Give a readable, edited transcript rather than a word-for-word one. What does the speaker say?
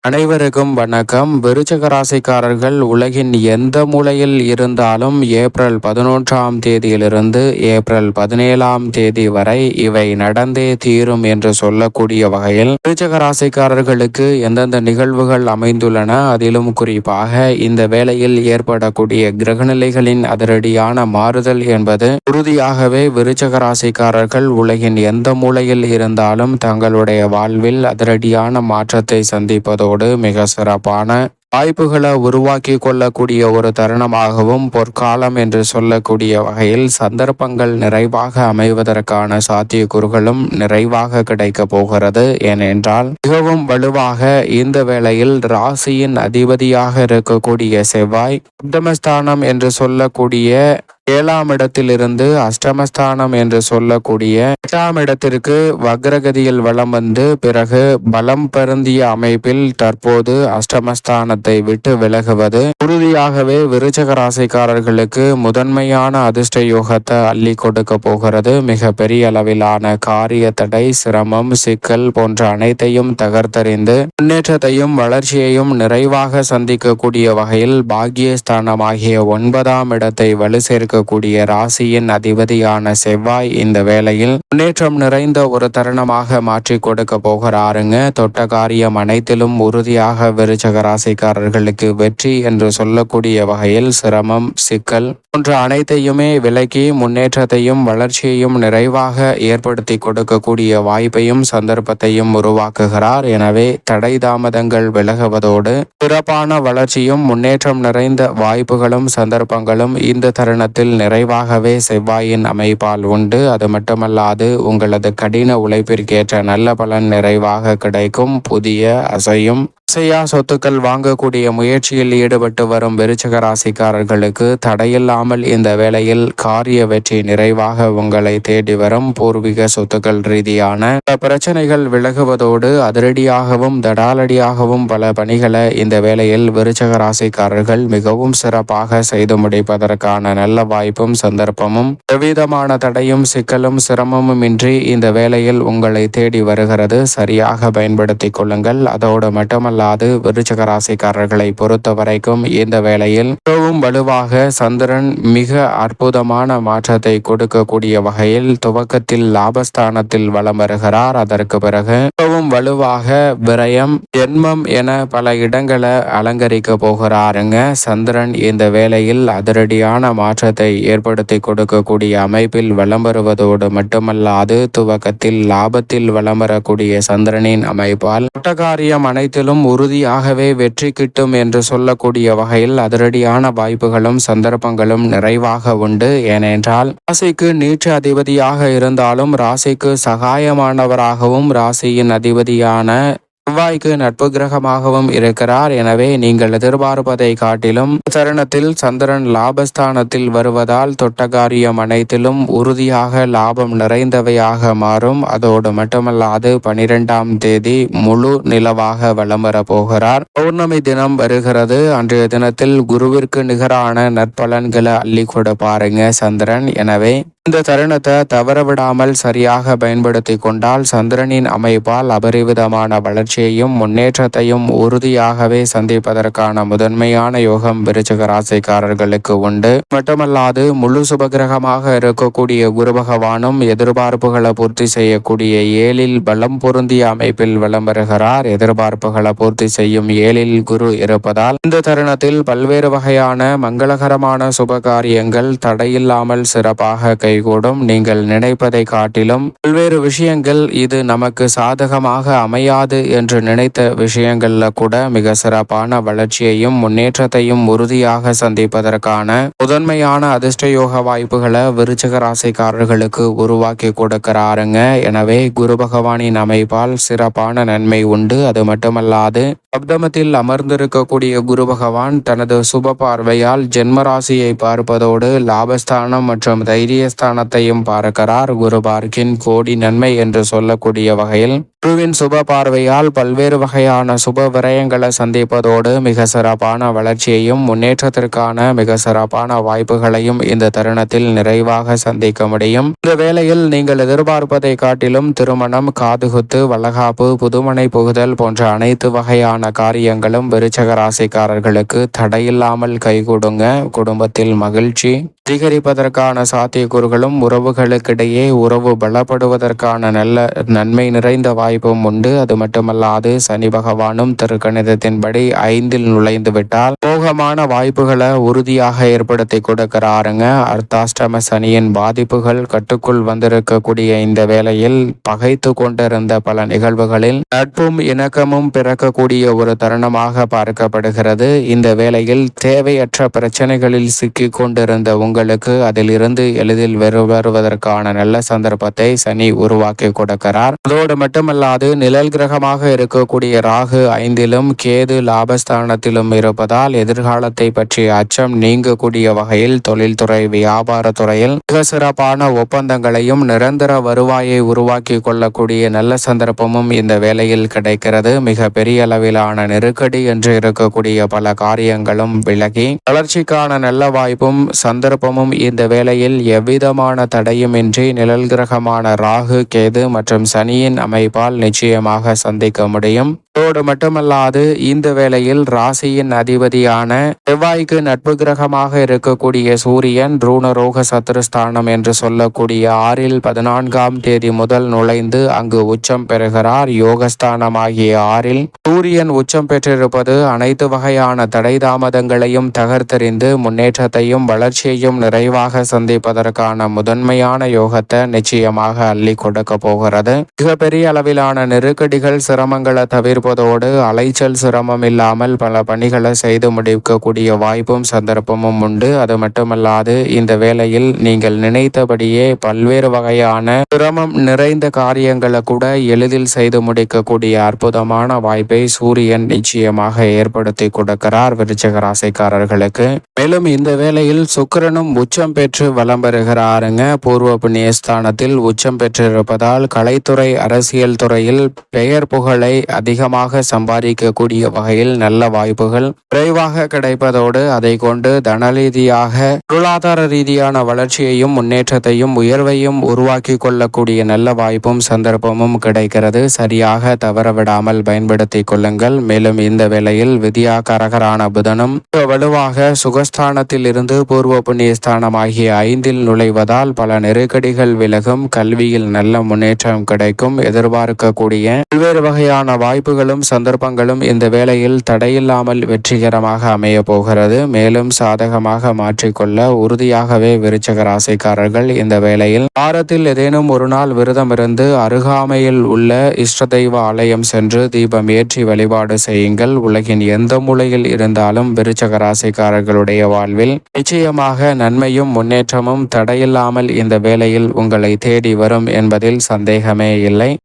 அனைவருக்கும் வணக்கம். விருச்சிக ராசிக்காரர்கள் உலகின் எந்த மூலையில் இருந்தாலும் ஏப்ரல் 11ஆம் தேதியிலிருந்து ஏப்ரல் 17ஆம் தேதி வரை இவை நடந்தே தீரும் என்று சொல்லக்கூடிய வகையில் விருச்சிக ராசிக்காரர்களுக்கு எந்தெந்த நிகழ்வுகள் அமைந்துள்ளன, அதிலும் குறிப்பாக இந்த வேளையில் ஏற்படக்கூடிய கிரகநிலைகளின் அதிரடியான மாறுதல் என்பது உறுதியாகவே விருச்சிக ராசிக்காரர்கள் உலகின் எந்த மூலையில் இருந்தாலும் தங்களுடைய வாழ்வில் அதிரடியான மாற்றத்தை சந்திப்பதோ மிக சிறப்பான வாய்ப்புகளை உருவாக்கி கொள்ளக்கூடிய ஒரு தருணமாகவும் பொற்காலம் என்று சொல்லக்கூடிய வகையில் சந்தர்ப்பங்கள் நிறைவாக அமைவதற்கான சாத்தியக்கூறுகளும் நிறைவாக கிடைக்க போகிறது. ஏனென்றால் மிகவும் வலுவாக இந்த வேளையில் ராசியின் அதிபதியாக இருக்கக்கூடிய செவ்வாய் அப்தமஸ்தானம் என்று சொல்லக்கூடிய 7ஆம் இடத்திலிருந்து அஷ்டமஸ்தானம் என்று சொல்லக்கூடிய 8ஆம் இடத்திற்கு வக்ரகதியில் வலம் வந்து பிறகு பலம் பொருந்திய அமைப்பில் தற்போது அஷ்டமஸ்தானத்தை விட்டு விலகுவது உறுதியாகவே விருச்சிக ராசிக்காரர்களுக்கு முதன்மையான அதிர்ஷ்ட யோகத்தை அள்ளி கொடுக்க போகிறது. மிக பெரிய அளவிலான காரிய தடை, சிரமம், சிக்கல் போன்ற அனைத்தையும் தகர்த்தறிந்து முன்னேற்றத்தையும் வளர்ச்சியையும் நிறைவாக சந்திக்கக்கூடிய வகையில் பாக்கியஸ்தானமாகிய 9ஆம் இடத்தை வலு சேர்க்க கூடிய ராசியின் அதிபதியான செவ்வாய் இந்த வேளையில் முன்னேற்றம் நிறைந்த ஒரு தருணமாக மாற்றி கொடுக்க போகிறாருங்க. தொட்ட காரியம் அனைத்திலும் உறுதியாக விருச்சிக ராசிக்காரர்களுக்கு வெற்றி என்று சொல்லக்கூடிய வகையில் சிரமம், சிக்கல் போன்ற அனைத்தையுமே விலக்கி முன்னேற்றத்தையும் வளர்ச்சியையும் நிறைவாக ஏற்படுத்தி கொடுக்கக்கூடிய வாய்ப்பையும் சந்தர்ப்பத்தையும் உருவாக்குகிறார். எனவே தடை தாமதங்கள் விலகுவதோடு சிறப்பான வளர்ச்சியும் முன்னேற்றம் நிறைந்த வாய்ப்புகளும் சந்தர்ப்பங்களும் இந்த தருணத்தில் நிறைவாகவே செவ்வாயின் அமைப்பால் உண்டு. அது மட்டுமல்லாது உங்களது கடின உழைப்பிற்கேற்ற நல்ல பலன் நிறைவாக கிடைக்கும். புதிய அசையும் அசையா சொத்துக்கள் வாங்கக்கூடிய முயற்சியில் ஈடுபட்டு வரும் விருச்சிக ராசிக்காரர்களுக்கு தடையில்லாமல் இந்த வேளையில் காரிய வெற்றி நிறைவாக உங்களை தேடி வரும். பூர்வீக சொத்துக்கள் ரீதியான பிரச்சனைகள் விலகுவதோடு அதிரடியாகவும் தடாலடியாகவும் பல பணிகளை இந்த வேளையில் விருச்சிக ராசிக்காரர்கள் மிகவும் சிறப்பாக செய்து முடிப்பதற்கான நல்ல வாய்ப்பும் சந்தர்ப்பமும் எவ்விதமான தடையும் சிக்கலும் சிரமமும் இன்றி இந்த வேளையில் உங்களை தேடி வருகிறது. சரியாக பயன்படுத்திக் கொள்ளுங்கள். அதோடு மட்டுமல்ல விருச்சிக ராசிக்காரர்களை பொறுத்த வரைக்கும் இந்த வேளையில் மிகவும் வலுவாக சந்திரன் மிக அற்புதமான மாற்றத்தை கொடுக்கக்கூடிய வகையில் துவக்கத்தில் லாபஸ்தானத்தில் வலம் வருகிறார். அதற்கு பிறகு மிகவும் வலுவாக விரயம், ஜென்மம் என பல இடங்களை அலங்கரிக்க போகிறாருங்க. சந்திரன் இந்த வேளையில் அதிரடியான மாற்றத்தை ஏற்படுத்தி கொடுக்கக்கூடிய அமைப்பில் வலம் வருவதோடு மட்டுமல்லாது துவக்கத்தில் லாபத்தில் வலம் வரக்கூடிய சந்திரனின் அமைப்பால் காரியம் அனைத்திலும் உறுதியாகவே வெற்றி கிட்டும் என்று சொல்லக்கூடிய வகையில் அதிரடியான வாய்ப்புகளும் சந்தர்ப்பங்களும் நிறைவாக உண்டு. ஏனென்றால் ராசிக்கு நீச்ச அதிபதியாக இருந்தாலும் ராசிக்கு சகாயமானவராகவும் ராசியின் அதிபதியான செவ்வாய்க்கு நட்பு கிரகமாகவும் இருக்கிறார். எனவே நீங்கள் எதிர்பார்ப்பதை காட்டிலும் தருணத்தில் சந்திரன் லாபஸ்தானத்தில் வருவதால் தொட்டகாரியம் அனைத்திலும் உறுதியாக லாபம் நிறைந்தவையாக மாறும். அதோடு மட்டுமல்லாது 12ஆம் தேதி முழு நிலவாக வலம் வர போகிறார். பௌர்ணமி தினம் வருகிறது. அன்றைய தினத்தில் குருவிற்கு நிகரான நற்பலன்களை அள்ளி கொடுப்பாருங்க சந்திரன். எனவே இந்த தருணத்தை தவறவிடாமல் சரியாக பயன்படுத்தி கொண்டால் சந்திரனின் அமைப்பால் அபரிவிதமான வளர்ச்சியையும் முன்னேற்றத்தையும் உறுதியாகவே சந்திப்பதற்கான முதன்மையான யோகம் விருச்சிக ராசிக்காரர்களுக்கு உண்டு. மட்டுமல்லாது முழு சுபகிரகமாக இருக்கக்கூடிய குரு பகவானும் எதிர்பார்ப்புகளை பூர்த்தி செய்யக்கூடிய 7இல் பலம் பொருந்திய அமைப்பில் வலம் வருகிறார். எதிர்பார்ப்புகளை பூர்த்தி செய்யும் 7இல் குரு இருப்பதால் இந்த தருணத்தில் பல்வேறு வகையான மங்களகரமான சுபகாரியங்கள் தடையில்லாமல் சிறப்பாக கைகூடும். நீங்கள் நினைப்பதை காட்டிலும் பல்வேறு விஷயங்கள் இது நமக்கு சாதகமாக அமையாது என்று நினைத்த விஷயங்கள்ல கூட மிக சிறப்பான வளர்ச்சியையும் முன்னேற்றத்தையும் உறுதியாக சந்திப்பதற்கான முதன்மையான அதிர்ஷ்ட யோக வாய்ப்புகளை விருச்சிக ராசிக்காரர்களுக்கு உருவாக்கி கொடுக்கிறாருங்க. எனவே குரு பகவானின் அமைப்பால் சிறப்பான நன்மை உண்டு. அது மட்டுமல்லாது சப்தமத்தில் அமர்ந்திருக்கக்கூடிய குரு பகவான் தனது சுப பார்வையால் ஜென்மராசியை பார்ப்பதோடு லாபஸ்தானம் மற்றும் தைரியஸ்தானத்தையும் பார்க்கிறார். குரு பார்க்கின் கோடி நன்மை என்று சொல்லக்கூடிய வகையில் குருவின் சுப பார்வையால் பல்வேறு வகையான சுப விரயங்களை சந்திப்பதோடு மிக சிறப்பான வளர்ச்சியையும் முன்னேற்றத்திற்கான மிக சிறப்பான வாய்ப்புகளையும் இந்த தருணத்தில் நிறைவாக சந்திக்க முடியும். இந்த வேளையில் நீங்கள் எதிர்பார்ப்பதை காட்டிலும் திருமணம், காதுகுத்து, வளகாப்பு, புதுமனை புகுதல் போன்ற அனைத்து வகையான காரியங்களும் விருச்சக ராசிக்காரர்களுக்கு தடையில்லாமல் கைகூடுங்க. குடும்பத்தில் மகிழ்ச்சி அதிகரிப்பதற்கான சாத்தியக்கூறுகளும் உறவுகளுக்கிடையே உறவு பலப்படுவதற்கான நல்ல நன்மை நிறைந்த வாய்ப்பும் உண்டு. அது மட்டுமல்லாது சனி பகவானும் திருக்கணிதத்தின்படி 5ல் நுழைந்து விட்டால் மோகமான வாய்ப்புகளை உறுதியாக ஏற்படுத்தி கொடுக்கிறாருங்க. அர்த்தாஷ்டம சனியின் பாதிப்புகள் கட்டுக்குள் வந்திருக்கக்கூடிய இந்த வேளையில் பகைத்து கொண்டிருந்த பல நிகழ்வுகளில் நட்பும் இணக்கமும் பிறக்கக்கூடிய ஒரு தருணமாக பார்க்கப்படுகிறது. இந்த வேளையில் தேவையற்ற பிரச்சனைகளில் சிக்கிக் கொண்டிருந்த உங்களுக்கு அதிலிருந்து எளிதில் வருவதற்கான நல்ல சந்தர்ப்பத்தை சனி உருவாக்கி கொடுக்கிறார். அதோடு மட்டுமல்லாது நிழல் கிரகமாக இருக்கக்கூடிய ராகு 5லும் கேது லாபஸ்தானத்திலும் இருப்பதால் எதிர்காலத்தை பற்றிய அச்சம் நீங்கக்கூடிய வகையில் தொழில்துறை வியாபாரத்துறையில் மிக சிறப்பான ஒப்பந்தங்களையும் நிரந்தர வருவாயை உருவாக்கி கொள்ளக்கூடிய நல்ல சந்தர்ப்பமும் இந்த வேளையில் கிடைக்கிறது. மிக பெரிய அளவிலான நெருக்கடி என்று இருக்கக்கூடிய பல காரியங்களும் விலகி வளர்ச்சிக்கான நல்ல வாய்ப்பும் சந்தர்ப்பமும் இந்த வேளையில் எவ்விதமான தடையுமின்றி நிழல் கிரகமான ராகு கேது மற்றும் சனியின் அமைப்பால் நிச்சயமாக சந்திக்க முடியும். அதோடு மட்டுமல்லாது இந்த வேளையில் ராசியின் அதிபதியான செவ்வாய்க்கு நட்பு கிரகமாக இருக்கக்கூடிய சூரியன் ரூணரோக சத்துருஸ்தானம் என்று சொல்லக்கூடிய 6ல் 14ஆம் தேதி முதல் நுழைந்து அங்கு உச்சம் பெறுகிறார். யோகஸ்தானமாகிய 6ல் சூரியன் உச்சம் பெற்றிருப்பது அனைத்து வகையான தடை தாமதங்களையும் தகர்த்தெறிந்து முன்னேற்றத்தையும் வளர்ச்சியையும் நிறைவாக சந்திப்பதற்கான முதன்மையான யோகத்தை நிச்சயமாக அள்ளி கொடுக்க போகிறது. மிகப்பெரிய அளவிலான நெருக்கடிகள் சிரமங்களை தவிர்ப்பதோடு அலைச்சல் சிரமம் இல்லாமல் பல பணிகளை செய்து முடிக்கக்கூடிய வாய்ப்பும் சந்தர்ப்பமும் உண்டு. அது மட்டுமல்லாது இந்த வேளையில் நீங்கள் நினைத்தபடியே பல்வேறு வகையான சிரமம் நிறைந்த காரியங்களை கூட எளிதில் செய்து முடிக்கக்கூடிய அற்புதமான வாய்ப்பை சூரியன் நிச்சயமாக ஏற்படுத்தி கொடுக்கிறார் விருச்சிக ராசிக்காரர்களுக்கு. மேலும் இந்த வேளையில் சுக்கிரனும் உச்சம் பெற்று வலம் பெறுகிறாருங்க. பூர்வ புண்ணியஸ்தானத்தில் உச்சம் பெற்றிருப்பதால் கலைத்துறை அரசியல் துறையில் பெயர் புகழை அதிகமாக சம்பாதிக்கக்கூடிய வகையில் நல்ல வாய்ப்புகள் விரைவாக கிடைப்பதோடு அதை கொண்டு தனரீதியாக பொருளாதார ரீதியான வளர்ச்சியையும் முன்னேற்றத்தையும் உயர்வையும் உருவாக்கி கொள்ளக்கூடிய நல்ல வாய்ப்பும் சந்தர்ப்பமும் கிடைக்கிறது. சரியாக தவறவிடாமல் பயன்படுத்திக் கொள்ளுங்கள். மேலும் இந்த வேளையில் வித்யாகாரகரான புதனும் வலுவாக சுகஸ்தானத்தில் இருந்து பூர்வ புண்ணியஸ்தானம் ஆகிய 5ல் நுழைவதால் பல நெருக்கடிகள் விலகும். கல்வியில் நல்ல முன்னேற்றம் கிடைக்கும். எதிர்பார்க்கக்கூடிய பல்வேறு வகையான வாய்ப்புகளும் சந்தர்ப்பங்களும் இந்த வேளையில் தடையில்லாமல் வெற்றிகரமாக அமைய போகிறது. மேலும் சாதகமாக மாற்றிக்கொள்ள உறுதியாகவே விருச்சிக ராசிக்காரர்கள் இந்த வேளையில் வாரத்தில் ஏதேனும் ஒரு நாள் விரதம் இருந்து அருகாமையில் உள்ள இஷ்ட தெய்வ ஆலயம் சென்று தீபம் ஏற்றி வழிபாடு செய்யுங்கள். உலகின் எந்த மூலையில் இருந்தாலும் விருச்சிக ராசிக்காரர்களுடைய வாழ்வில் நிச்சயமாக நன்மையும் முன்னேற்றமும் தடையில்லாமல் இந்த வேளையில் உங்களை தேடி வரும் என்பதில் சந்தேகமே இல்லை.